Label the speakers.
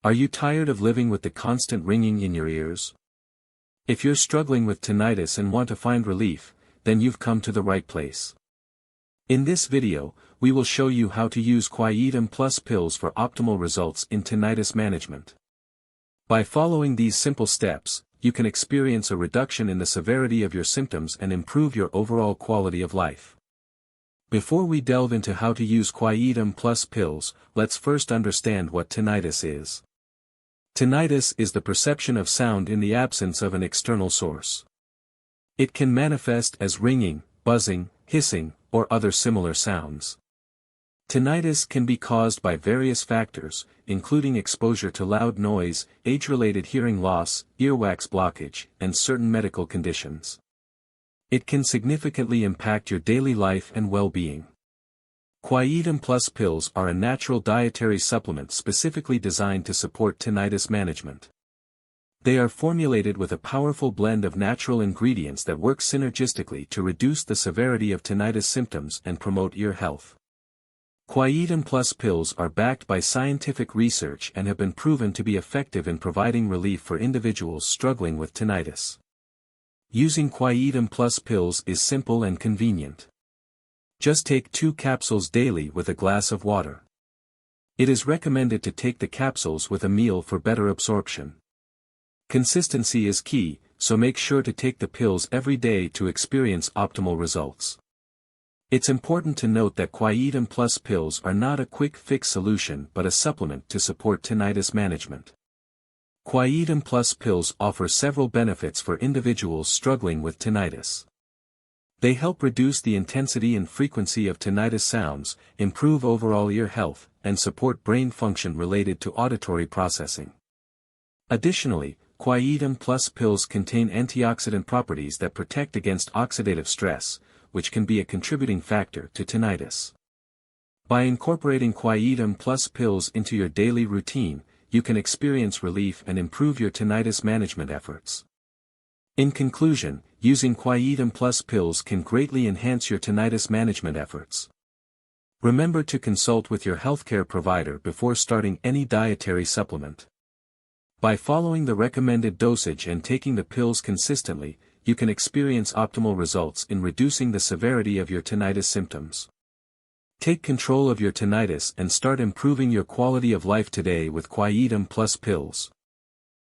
Speaker 1: Are you tired of living with the constant ringing in your ears? If you're struggling with tinnitus and want to find relief, then you've come to the right place. In this video, we will show you how to use Quietum Plus Pills for optimal results in tinnitus management. By following these simple steps, you can experience a reduction in the severity of your symptoms and improve your overall quality of life. Before we delve into how to use Quietum Plus Pills, let's first understand what tinnitus is. Tinnitus is the perception of sound in the absence of an external source. It can manifest as ringing, buzzing, hissing, or other similar sounds. Tinnitus can be caused by various factors, including exposure to loud noise, age-related hearing loss, earwax blockage, and certain medical conditions. It can significantly impact your daily life and well-being. Quietum Plus Pills are a natural dietary supplement specifically designed to support tinnitus management. They are formulated with a powerful blend of natural ingredients that work synergistically to reduce the severity of tinnitus symptoms and promote ear health. Quietum Plus Pills are backed by scientific research and have been proven to be effective in providing relief for individuals struggling with tinnitus. Using Quietum Plus Pills is simple and convenient. Just take 2 capsules daily with a glass of water. It is recommended to take the capsules with a meal for better absorption. Consistency is key, so make sure to take the pills every day to experience optimal results. It's important to note that Quietum Plus Pills are not a quick fix solution but a supplement to support tinnitus management. Quietum Plus Pills offer several benefits for individuals struggling with tinnitus. They help reduce the intensity and frequency of tinnitus sounds, improve overall ear health, and support brain function related to auditory processing. Additionally, Quietum Plus Pills contain antioxidant properties that protect against oxidative stress, which can be a contributing factor to tinnitus. By incorporating Quietum Plus Pills into your daily routine, you can experience relief and improve your tinnitus management efforts. In conclusion, using Quietum Plus Pills can greatly enhance your tinnitus management efforts. Remember to consult with your healthcare provider before starting any dietary supplement. By following the recommended dosage and taking the pills consistently, you can experience optimal results in reducing the severity of your tinnitus symptoms. Take control of your tinnitus and start improving your quality of life today with Quietum Plus Pills.